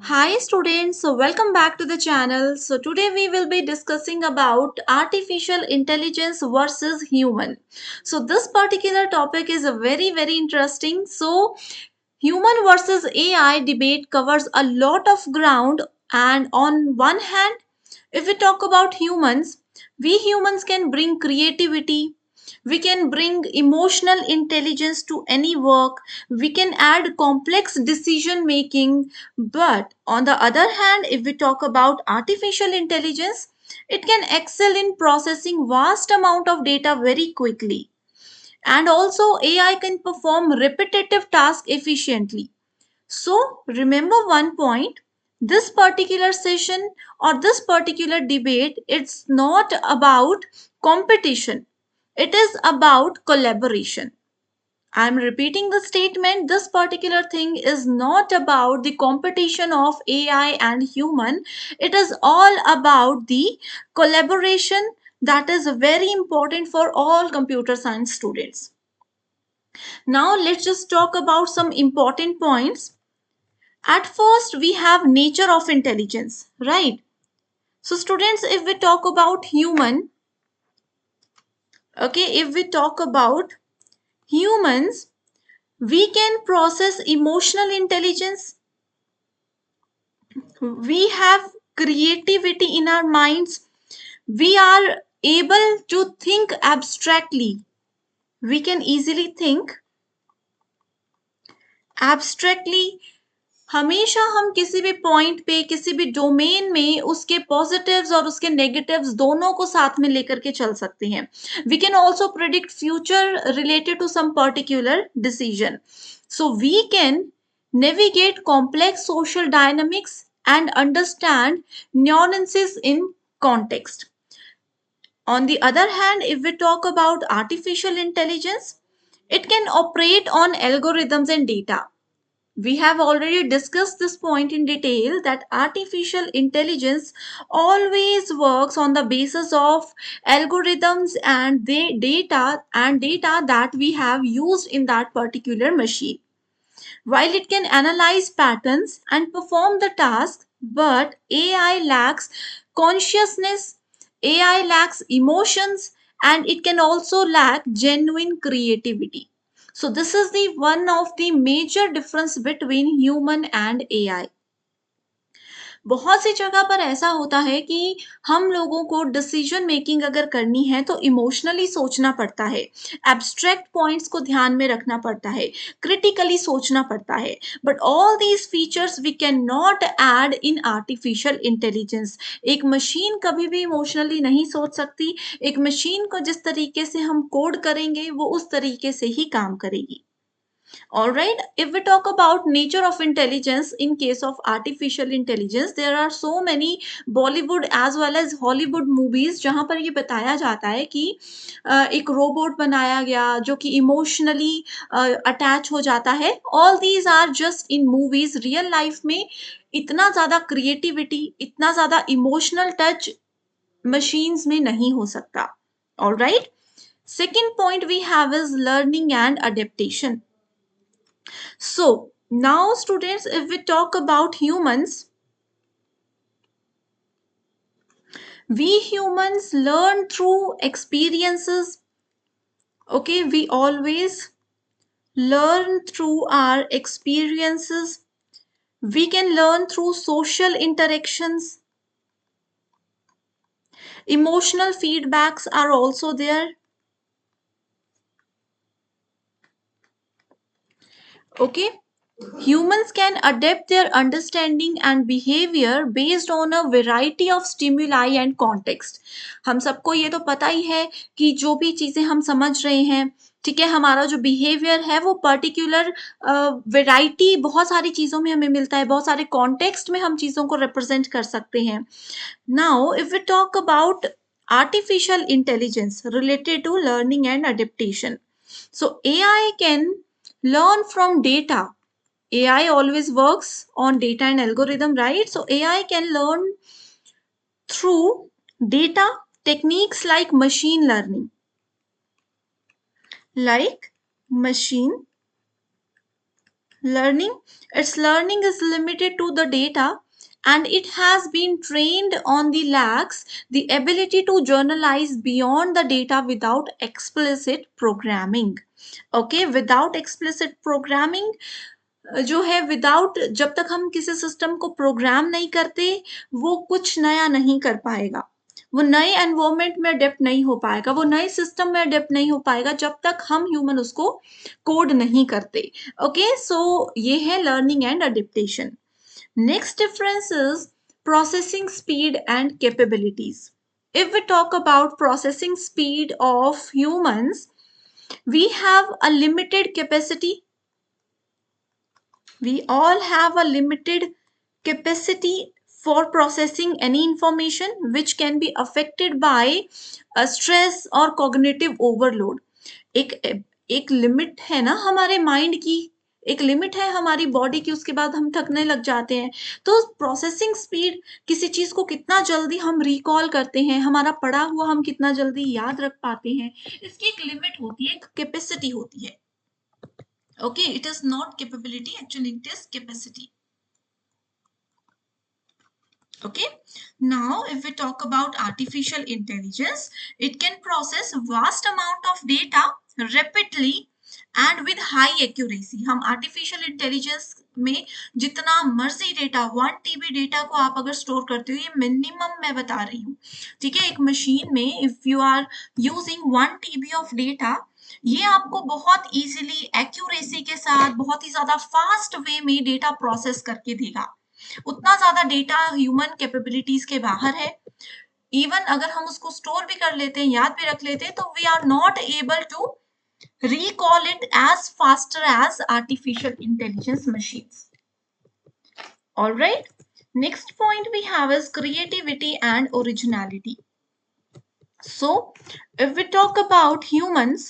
Hi students, so welcome back to the channel. So today we will be discussing about artificial intelligence versus human. So this particular topic is a very interesting. So human versus AI debate covers a lot of ground, and on one hand, if we talk about humans, we humans can bring creativity, we can bring emotional intelligence to any work, we can add complex decision making. But on the other hand, if we talk about artificial intelligence, it can excel in processing vast amount of data very quickly, and also AI can perform repetitive tasks efficiently. So remember one point, this particular session or this particular debate, it's not about competition, it is about collaboration. I'm repeating the statement, this particular thing is not about the competition of AI and human, it is all about the collaboration that is very important for all computer science students. Now let's just talk about some important points. At first, we have nature of intelligence, right? So students, if we talk about human, okay, if we talk about humans, we can process emotional intelligence, we have creativity in our minds, we are able to think abstractly, we can easily think abstractly. हमेशा हम किसी भी point पे किसी भी domain में उसके positives और उसके नेगेटिव्स दोनों को साथ में लेकर के चल सकते हैं. We can also predict future related to some particular decision. So we can navigate complex social dynamics and understand nuances in context. On the other hand, if we talk about artificial intelligence, it can operate on algorithms and data. We have already discussed this point in detail that artificial intelligence always works on the basis of algorithms and the data that we have used in that particular machine. While it can analyze patterns and perform the task, but AI lacks consciousness, AI lacks emotions, and it can also lack genuine creativity. So this is the one of the major difference between human and AI. बहुत सी जगह पर ऐसा होता है कि हम लोगों को डिसीजन मेकिंग अगर करनी है तो इमोशनली सोचना पड़ता है, एब्स्ट्रैक्ट पॉइंट्स को ध्यान में रखना पड़ता है, क्रिटिकली सोचना पड़ता है. But all these features we can not add in artificial intelligence. एक मशीन कभी भी इमोशनली नहीं सोच सकती. एक मशीन को जिस तरीके से हम कोड करेंगे वो उस तरीके से ही काम करेगी. All right, if we talk about nature of intelligence in case of artificial intelligence, there are so many Bollywood as well as Hollywood movies जहाँ पर ये बताया जाता है कि एक रोबोट बनाया गया जो कि इमोशनली अटैच हो जाता है. All these are just in movies. Real life में इतना ज़्यादा क्रिएटिविटी, इतना ज़्यादा इमोशनल टच मशीन्स में नहीं हो सकता. All right. Second point we have is learning and adaptation. So now students, if we talk about humans, we humans learn through experiences. Okay, we always learn through our experiences. We can learn through social interactions. Emotional feedbacks are also there. Okay, humans can adapt their understanding and behavior based on a variety of stimuli and context. हम सबको ये तो पता ही है कि जो भी चीज़ें हम समझ रहे हैं, ठीक है, हमारा जो बिहेवियर है वो पर्टिकुलर वैरायटी बहुत सारी चीज़ों में हमें मिलता है, बहुत सारे कॉन्टेक्स्ट में हम चीज़ों को रिप्रेजेंट कर सकते हैं. Now if we talk about artificial intelligence related to learning and adaptation. So AI can learn from data. AI always works on data and algorithm, right? So AI can learn through data, techniques like machine learning, like machine Learning, its learning is limited to the data and it has been trained on the lacks the ability to journalize beyond the data without explicit programming. Okay, without explicit programming, जो है without, जब तक हम किसी system को programme नहीं करते वो कुछ नया नहीं कर पाएगा, वो नए एनवायरमेंट में अडेप्ट नहीं हो पाएगा, वो नए सिस्टम में अडेप्ट नहीं हो पाएगा जब तक हम ह्यूमन उसको कोड नहीं करते। ओके, सो ये है learning and adaptation. Next difference is processing speed and capabilities. If we talk about processing speed of humans, we have a limited capacity. We all have a limited capacity for processing any information which can be affected by a stress or cognitive overload. एक एक limit है ना हमारे mind की, एक limit है हमारी body की, उसके बाद हम थकने लग जाते हैं। तो प्रोसेसिंग स्पीड, किसी चीज को कितना जल्दी हम रिकॉल करते हैं, हमारा पढ़ा हुआ हम कितना जल्दी याद रख पाते हैं, इसकी एक लिमिट होती है, एक कैपेसिटी होती है। Okay, it is not capability, actually it is capacity. Okay, now if we talk about artificial intelligence, it can process vast amount of data rapidly and with high accuracy. हम artificial intelligence में जितना मर्जी data, 1 TB data को आप अगर store करते हो, ये मिनिमम मैं बता रही हूँ, ठीक है। एक मशीन में if you are using 1 TB of data, ये आपको बहुत इजीली एक्यूरेसी के साथ बहुत ही ज्यादा फास्ट वे में डेटा प्रोसेस करके देगा। उतना ज्यादा डेटा ह्यूमन कैपेबिलिटीज के बाहर है। इवन अगर हम उसको स्टोर भी कर लेते हैं, याद भी रख लेते हैं, तो we are not able to recall it as faster as artificial intelligence machines. All right, next point we have is creativity and originality. So if we talk about humans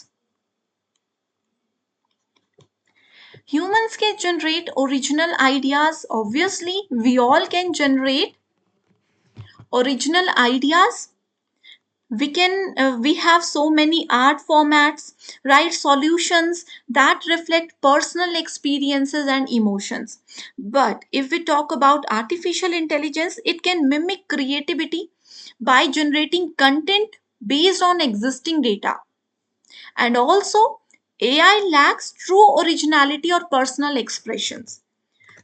can generate original ideas. Obviously we all can generate original ideas. We have so many art formats, write solutions that reflect personal experiences and emotions. But if we talk about artificial intelligence, it can mimic creativity by generating content based on existing data. And also AI lacks true originality or personal expressions.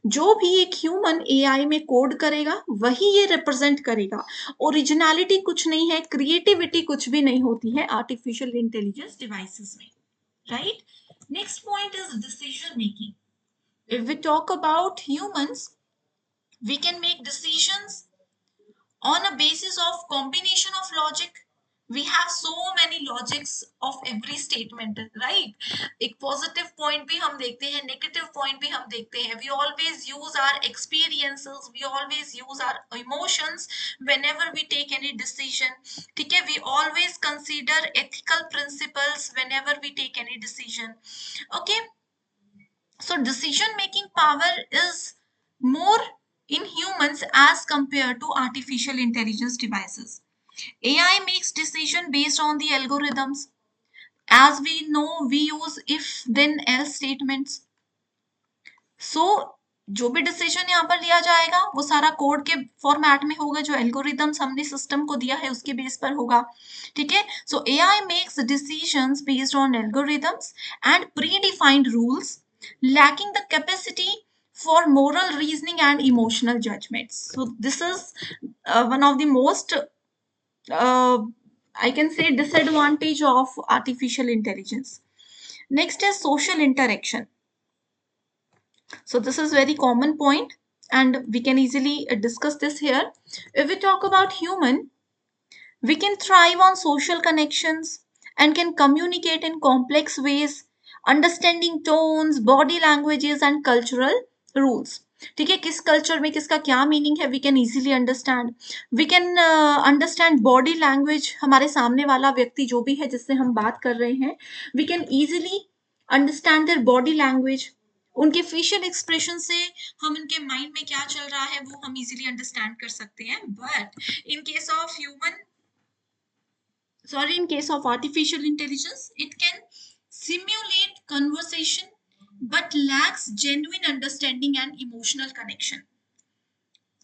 जो भी एक human AI में code करेगा वही ये represent करेगा। Originality कुछ नहीं है, क्रिएटिविटी कुछ भी नहीं होती है आर्टिफिशियल इंटेलिजेंस डिवाइसेस में, right. Next point is decision making. If we talk about humans, we can make decisions on a basis of combination of logic. We have so many logics of every statement, right? एक positive point भी हम देखते हैं, negative point भी हम देखते हैं। We always use our experiences, we always use our emotions whenever we take any decision, ठीक है। We always consider ethical principles whenever we take any decision, okay। So decision making power is more in humans as compared to artificial intelligence devices. AI makes decision based on the algorithms. As we know, we use if then else statements. So जो भी decision यहाँ पर लिया जाएगा वो सारा code के format में होगा, जो एल्गोरिदम्स हमने सिस्टम को दिया है उसके बेस पर होगा, ठीक है। सो AI makes decisions based on algorithms and pre defined rules, lacking the capacity for moral reasoning and emotional judgments. So this is one of the most I can say disadvantage of artificial intelligence. Next is social interaction. So this is very common point and we can easily discuss this here. If we talk about human, we can thrive on social connections and can communicate in complex ways, understanding tones, body languages and cultural rules. ठीक है, किस culture में किसका क्या meaning है we can easily understand. We can understand body language, हमारे सामने वाला व्यक्ति जो भी है जिससे हम बात कर रहे हैं, we can easily understand their body language. उनके फेशियल एक्सप्रेशन से हम उनके माइंड में क्या चल रहा है वो हम इजीली अंडरस्टैंड कर सकते हैं। But in case of human, in case of artificial intelligence, it can simulate conversation, but lacks genuine understanding and emotional connection.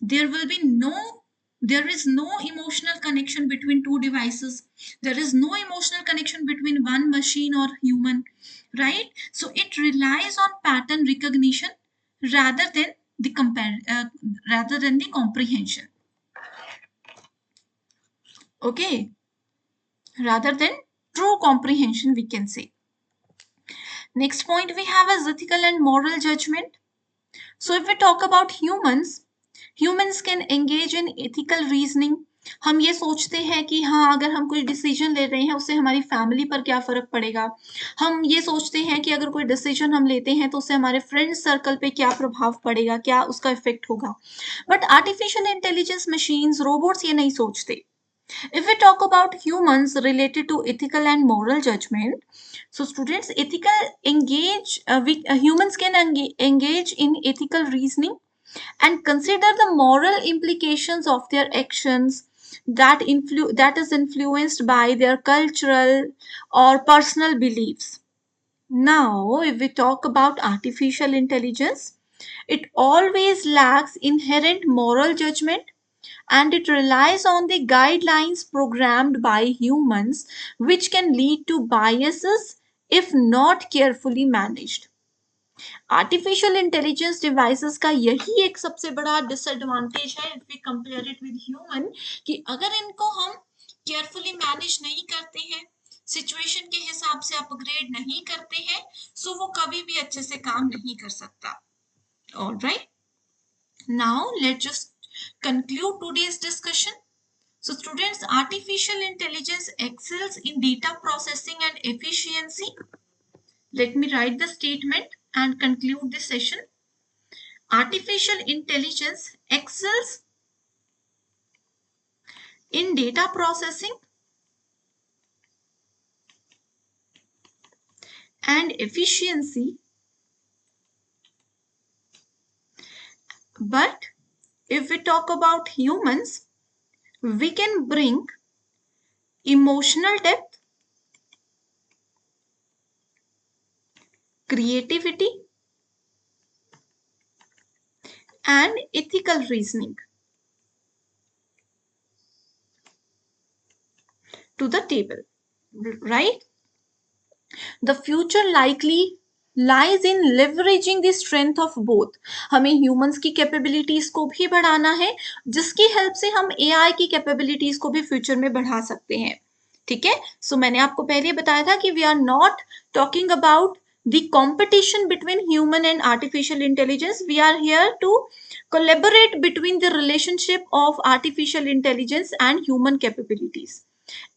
There will be no, there is no emotional connection between two devices. There is no emotional connection between one machine or human, right? So it relies on pattern recognition rather than the rather than the comprehension. Okay, rather than true comprehension, we can say. Next point we have is ethical and moral judgment. So if we talk about humans can engage in ethical reasoning. हम ये सोचते हैं कि हाँ, अगर हम कोई decision ले रहे हैं उससे हमारी फैमिली पर क्या फर्क पड़ेगा। हम ये सोचते हैं कि अगर कोई डिसीजन हम लेते हैं तो उससे हमारे फ्रेंड सर्कल पे क्या प्रभाव पड़ेगा, क्या उसका इफेक्ट होगा। But artificial intelligence machines, robots ये नहीं सोचते। If we talk about humans related to ethical and moral judgment, so students, humans can engage in ethical reasoning and consider the moral implications of their actions that is influenced by their cultural or personal beliefs. Now, if we talk about artificial intelligence, it always lacks inherent moral judgment and it relies on the guidelines programmed by humans, which can lead to biases if not carefully managed. Artificial intelligence devices का यही एक सबसे बड़ा disadvantage है if we compare it with human, कि अगर इनको हम केयरफुली मैनेज नहीं करते हैं, सिचुएशन के हिसाब से अपग्रेड नहीं करते हैं, सो वो कभी भी अच्छे से काम नहीं कर सकता। Alright, now let's just conclude today's discussion. So students, artificial intelligence excels in data processing and efficiency. Let me write the statement and conclude this session. Artificial intelligence excels in data processing and efficiency, but if we talk about humans, we can bring emotional depth, creativity, and ethical reasoning to the table, right? The future likely lies in leveraging the strength of both. हमें humans की capabilities को भी बढ़ाना है, जिसकी help से हम AI की capabilities को भी future में बढ़ा सकते हैं। ठीक है, so मैंने आपको पहले बताया था कि we are not talking about the competition between human and artificial intelligence. We are here to collaborate between the relationship of artificial intelligence and human capabilities.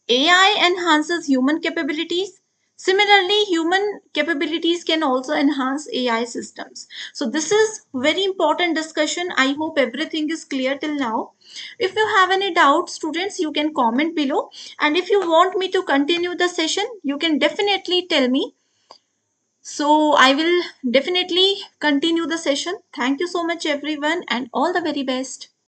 AI enhances human capabilities. Similarly, human capabilities can also enhance AI systems. So this is very important discussion. I hope everything is clear till now. If you have any doubts, students, you can comment below. And if you want me to continue the session, you can definitely tell me. So I will definitely continue the session. Thank you so much everyone and all the very best.